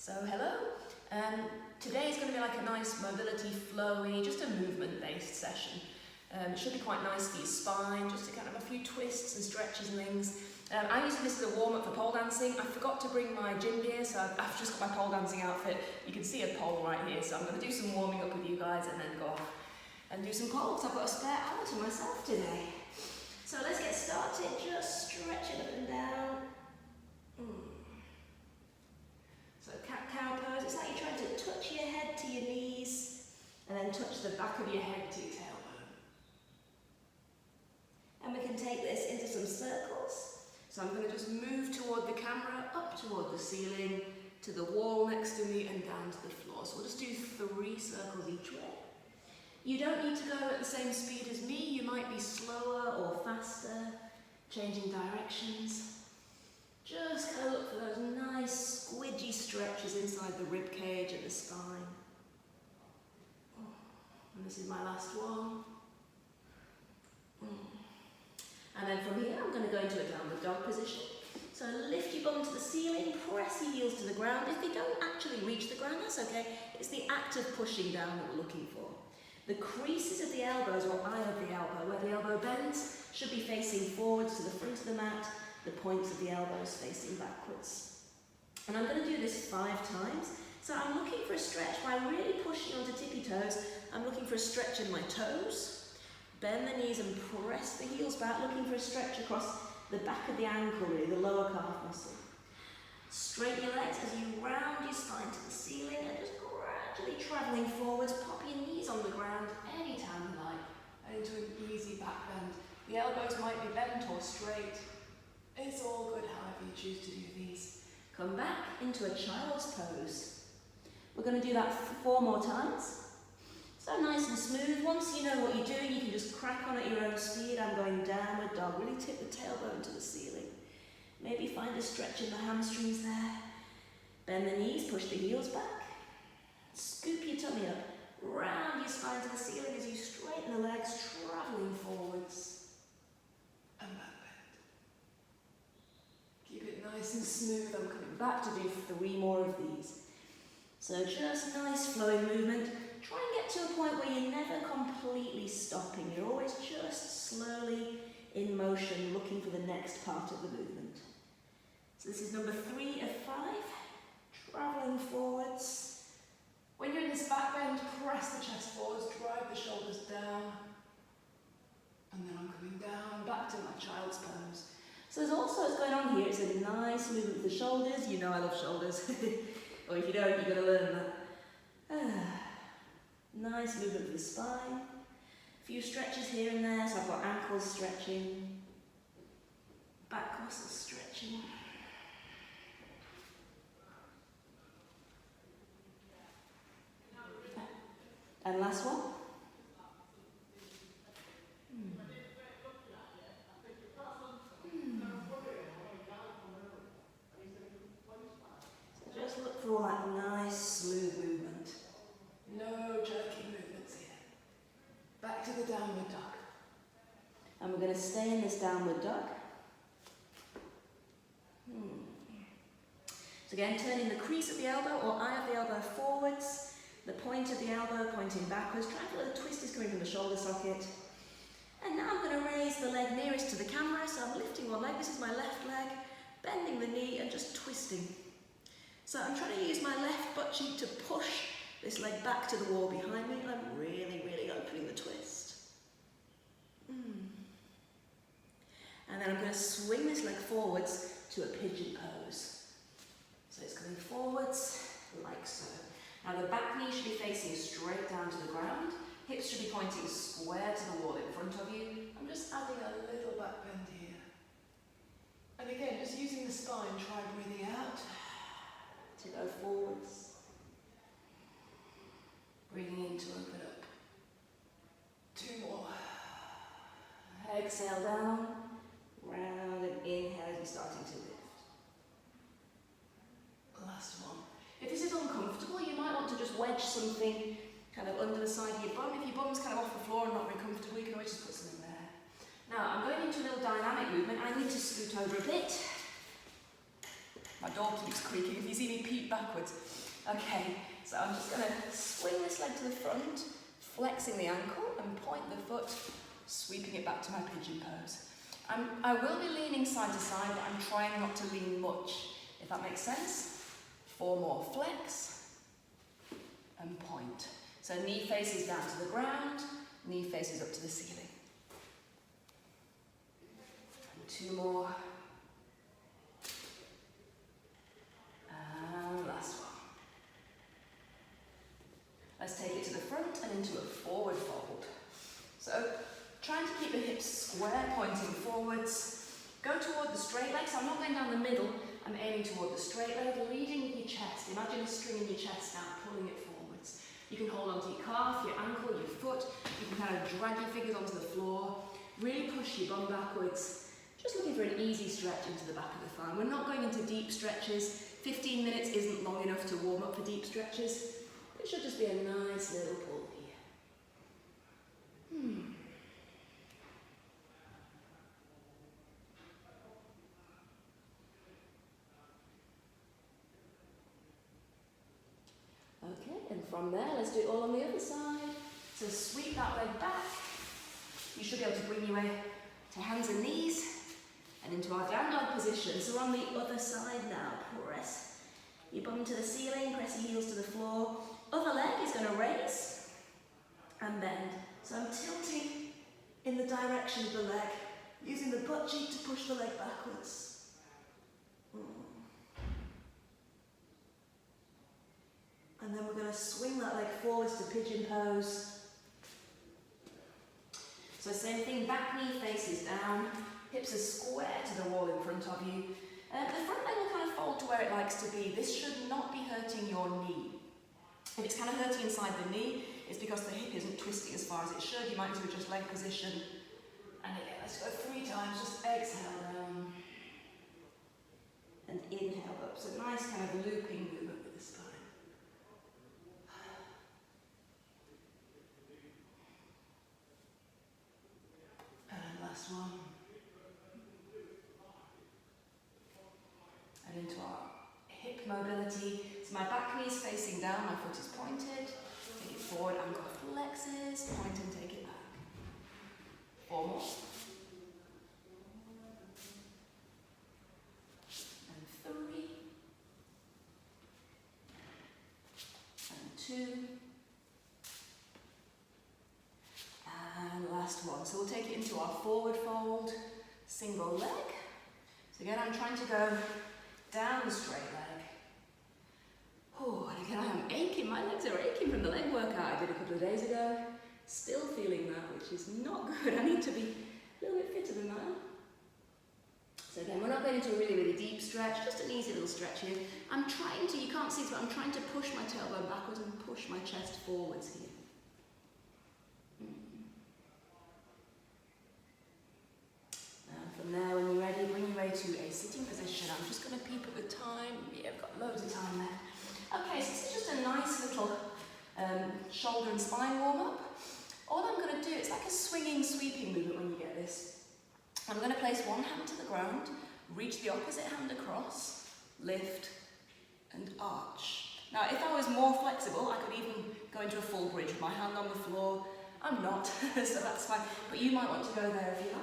So hello, today is going to be like a nice mobility, flowy, just a movement based session. It should be quite nice for your spine, just to kind of a few twists and stretches and things. I'm using this as a warm up for pole dancing. I forgot to bring my gym gear, so I've just got my pole dancing outfit. You can see a pole right here, so I'm going to do some warming up with you guys and then go off and do some poles. I've got a spare hour to myself today. So let's get started, just stretching up and down. So cat-cow pose, it's like you're trying to touch your head to your knees and then touch the back of your head to your tailbone. And we can take this into some circles. So I'm going to just move toward the camera, up toward the ceiling, to the wall next to me and down to the floor. So we'll just do 3 circles each way. You don't need to go at the same speed as me, you might be slower or faster, changing directions. Just kind of look for those nice squidgy stretches inside the rib cage and the spine. And this is my last one. And then from here I'm going to go into a downward dog position. So lift your bum to the ceiling, press your heels to the ground. If they don't actually reach the ground, that's okay. It's the act of pushing down that we're looking for. The creases of the elbows, or eye of the elbow, where the elbow bends, should be facing forwards to the front of the mat, the points of the elbows facing backwards. And I'm going to do this 5 times. So I'm looking for a stretch by really pushing onto tippy toes. I'm looking for a stretch in my toes. Bend the knees and press the heels back, looking for a stretch across the back of the ankle, really, the lower calf muscle. Straighten your legs as you round your spine to the ceiling and just gradually travelling forwards. Pop your knees on the ground anytime you like, and into an easy back bend. The elbows might be bent or straight. It's all good however you choose to do these. Come back into a child's pose. We're going to do that 4 more times. So nice and smooth. Once you know what you're doing, you can just crack on at your own speed. I'm going downward dog. Really tip the tailbone to the ceiling. Maybe find a stretch in the hamstrings there. Bend the knees, push the heels back. Scoop your tummy up. Round your spine to the ceiling as you straighten the legs, travelling forwards. And back bend. Keep it nice and smooth. I'm coming back to do 3 more of these. So just nice flowing movement. Try and get to a point where you're never completely stopping. You're always just slowly in motion, looking for the next part of the movement. So this is number 3 of 5. Travelling forwards. When you're in this back bend, press the chest forwards, drive the shoulders down. And then I'm coming down, back to my child's pose. So there's also what's going on here. It's a nice movement with the shoulders. You know I love shoulders. Or if you don't, you've got to learn that. Nice movement with the spine. A few stretches here and there. So I've got ankles stretching, back muscles stretching. And last one. So just look for all that nice smooth movement. No jerky movements here. Back to the downward dog. And we're going to stay in this downward dog. So again, turning the crease of the elbow or eye of the elbow forwards. The point of the elbow pointing backwards. Try and feel the twist is coming from the shoulder socket. And now I'm going to raise the leg nearest to the camera. So I'm lifting one leg. This is my left leg. Bending the knee and just twisting. So I'm trying to use my left butt cheek to push this leg back to the wall behind me. I'm really, really opening the twist. And then I'm going to swing this leg forwards to a pigeon pose. So it's coming forwards like so. Now the back knee should be facing straight down to the ground. Hips should be pointing square to the wall in front of you. I'm just adding a little back bend here. And again, just using the spine, try breathing out to go forwards. Breathing in to open up. 2 more. Exhale down, round and inhale as you're starting to lift. Last one. If this is uncomfortable, you might want to just wedge something kind of under the side of your bum. If your bum's kind of off the floor and not very comfortable, you can always just put something there. Now, I'm going into a little dynamic movement. I need to scoot over a bit. My door keeps creaking if you see me peek backwards. Okay, so I'm just going to swing this leg to the front, flexing the ankle and point the foot, sweeping it back to my pigeon pose. I will be leaning side to side, but I'm trying not to lean much, if that makes sense. 4 more, flex and point. So knee faces down to the ground, knee faces up to the ceiling. And 2 more. And last one. Let's take it to the front and into a forward fold. So trying to keep the hips square, pointing forwards. Go toward the straight leg, so I'm not going down the middle, I'm aiming toward the straight leg, leading with your chest. Imagine a string in your chest now, pulling it forwards. You can hold onto your calf, your ankle, your foot. You can kind of drag your fingers onto the floor. Really push your bum backwards. Just looking for an easy stretch into the back of the thigh. We're not going into deep stretches. 15 minutes isn't long enough to warm up for deep stretches. It should just be a nice little pull here. Okay, and from there, let's do it all on the other side. So sweep that leg back. You should be able to bring your way to hands and knees and into our down dog position. So on the other side now, press your bum to the ceiling, press your heels to the floor. Other leg is going to raise and bend. So I'm tilting in the direction of the leg, using the butt cheek to push the leg backwards. And then we're going to swing that leg forwards to pigeon pose. So same thing, back knee faces down, hips are square to the wall in front of you. The front leg will kind of fold to where it likes to be. This should not be hurting your knee. If it's kind of hurting inside the knee, it's because the hip isn't twisting as far as it should. You might need to adjust leg position. And again, let's go 3 times, just exhale down. And inhale up, so nice kind of looping movement with the spine. Last one. And into our hip mobility. So my back knee is facing down, my foot is pointed. Take it forward, ankle flexes, point and take it back. 4 more. And 3. And 2. And last one. So we'll take it into our forward fold, single leg. So again, I'm trying to go down the straight leg. Oh, and again, I am aching. My legs are aching from the leg workout I did a couple of days ago. Still feeling that, which is not good. I need to be a little bit fitter than that. So again, we're not going into a really, really deep stretch, just an easy little stretch here. I'm trying to, you can't see this, but I'm trying to push my tailbone backwards and push my chest forwards here. From there, when you're ready, bring your way to a sitting position. I'm just going to peep at the time. Yeah, I've got loads of time there. Okay, so this is just a nice little shoulder and spine warm-up. All I'm going to do, it's like a swinging, sweeping movement when you get this. I'm going to place one hand to the ground, reach the opposite hand across, lift and arch. Now, if I was more flexible, I could even go into a full bridge with my hand on the floor. I'm not, so that's fine. But you might want to go there if you like.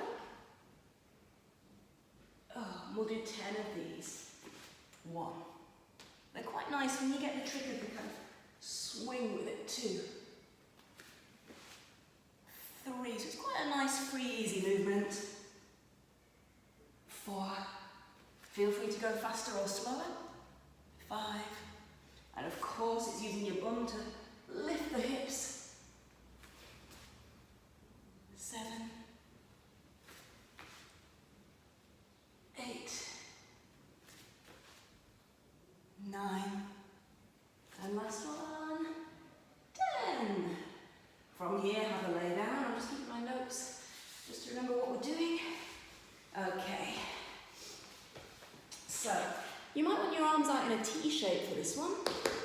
We'll do 10 of these. 1. They're quite nice when you get the trick of the kind of swing with it. 2. 3. So it's quite a nice, free, easy movement. 4. Feel free to go faster or slower. 5. And of course, it's using your bum to lift the hips. 7. 8, 9, and last one, 10. From here, have a lay down. I'm just keeping my notes just to remember what we're doing. Okay. So, you might want your arms out in a T shape for this one.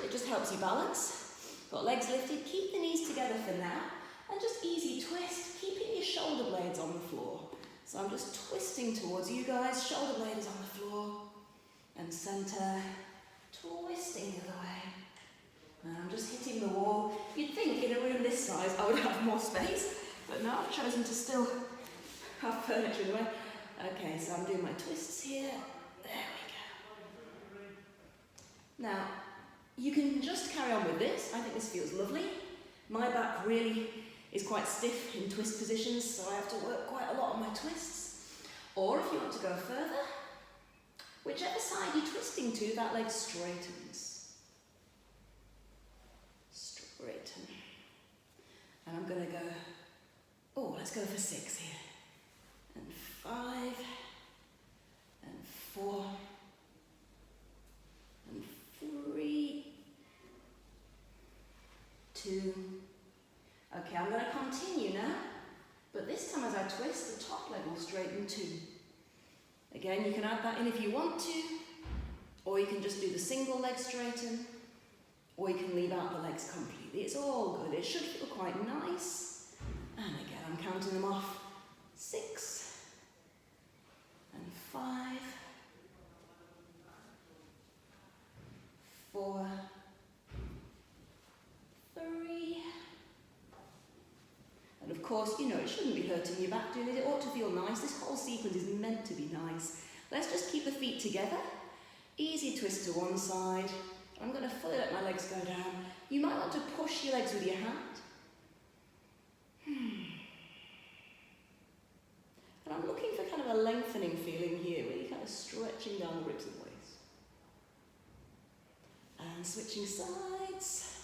It just helps you balance. Got legs lifted, keep the knees together for now, and just easy twist, keeping your shoulder blades on the floor. So I'm just twisting towards you guys, shoulder blade is on the floor, and centre, twisting the other way. And I'm just hitting the wall. You'd think in a room this size I would have more space, but no, I've chosen to still have furniture in the way. Okay, so I'm doing my twists here. There we go. Now, you can just carry on with this. I think this feels lovely. My back really is quite stiff in twist positions, so I have to work quite a lot on my twists. Or if you want to go further, whichever side you're twisting to, that leg straightens. Straighten. And I'm going to go, oh, let's go for 6 here. And 5, and 4, and 3, 2. Okay, I'm going to continue now, but this time as I twist, the top leg will straighten too. Again, you can add that in if you want to, or you can just do the single leg straighten, or you can leave out the legs completely. It's all good. It should feel quite nice. And again, I'm counting them off. 6, and 5, 4, 3, and of course, you know, it shouldn't be hurting your back doing it. It ought to feel nice. This whole sequence is meant to be nice. Let's just keep the feet together. Easy twist to one side. I'm going to fully let my legs go down. You might want to push your legs with your hand. And I'm looking for kind of a lengthening feeling here, really kind of stretching down the ribs and waist. And switching sides.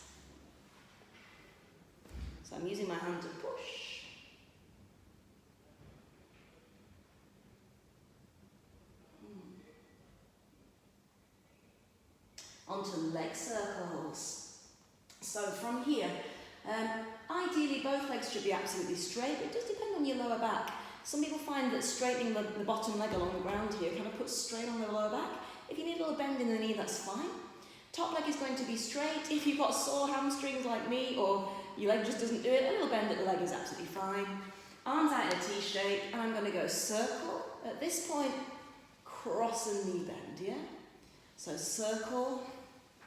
So I'm using my hand to push. Onto leg circles. So from here, ideally both legs should be absolutely straight, but it does depend on your lower back. Some people find that straightening the bottom leg along the ground here kind of puts strain on the lower back. If you need a little bend in the knee, that's fine. Top leg is going to be straight. If you've got sore hamstrings like me, or your leg just doesn't do it, a little bend at the leg is absolutely fine. Arms out in a T shape, and I'm going to go circle. At this point, cross and knee bend, yeah? So circle,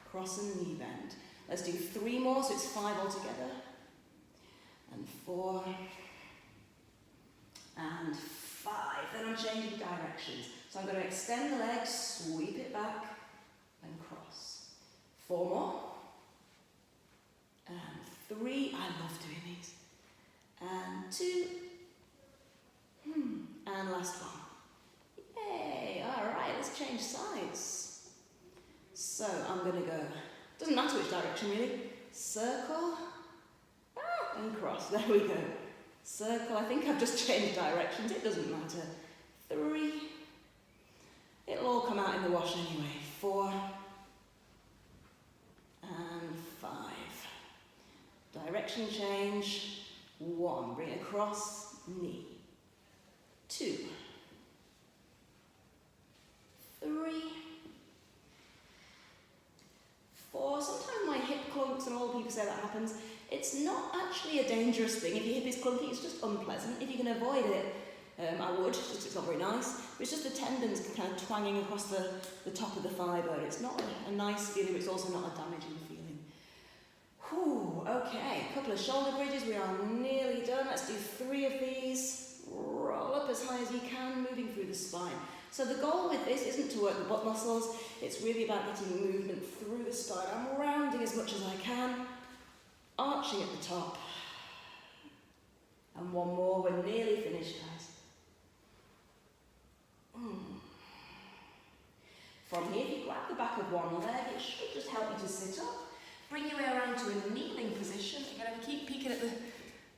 cross and knee bend. Let's do 3 more, so it's 5 altogether. And 4. And 5. Then I'm changing directions. So I'm going to extend the leg, sweep it back, and cross. 4 more. And 3. I love doing these. And 2. And last one. Yay! Alright, let's change sides. So I'm going to go, doesn't matter which direction really, circle, and cross. There we go. Circle, I think I've just changed directions, it doesn't matter. 3. It'll all come out in the wash anyway. 4. And 5. Direction change. 1. Bring it across, knee. 2. 3. 4. Sometimes my hip clunks, and all people say that happens. It's not actually a dangerous thing. If your hip is clunky, it's just unpleasant. If you can avoid it, I would, just it's not very nice. But it's just the tendons kind of twanging across the top of the thigh bone. It's not a nice feeling, but it's also not a damaging feeling. Whew, okay, a couple of shoulder bridges. We are nearly done. Let's do 3 of these. Roll up as high as you can, moving through the spine. So the goal with this isn't to work the butt muscles. It's really about getting movement through the spine. I'm rounding as much as I can. Arching at the top. And 1 more, we're nearly finished, guys. From here, if you grab the back of one leg, it should just help you to sit up. Bring your way around to a kneeling position. Again, I keep peeking at the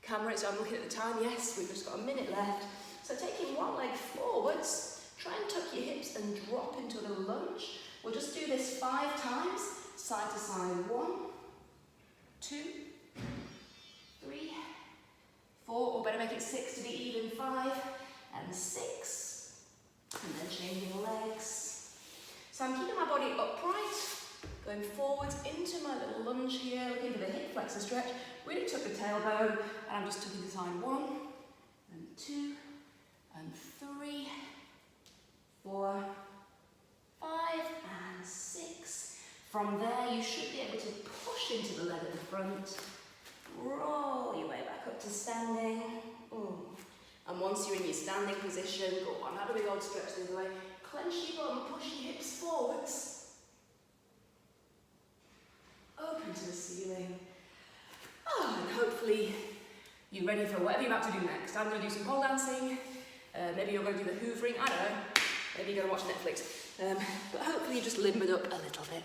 camera, so I'm looking at the time. Yes, we've just got a minute left. So taking one leg forwards, try and tuck your hips and drop into a little lunge. We'll just do this 5 times, side to side. 1, 2, 3, 4, or better make it 6 to be even. 5 and 6, and then changing legs. So I'm keeping my body upright, going forwards into my little lunge here, looking for the hip flexor stretch. Really tuck the tailbone, and I'm just tucking to side. 1 and 2 and 3, 4, 5 and 6. From there, you should be able to push into the leg at the front. Roll your way back up to standing. And once you're in your standing position, go on, have a big old stretch the other way. Clench your bum, push your hips forwards. Open to the ceiling. And hopefully you're ready for whatever you're about to do next. I'm going to do some pole dancing. Maybe you're going to do the hoovering, I don't know. Maybe you're going to watch Netflix. But hopefully you just limbered up a little bit.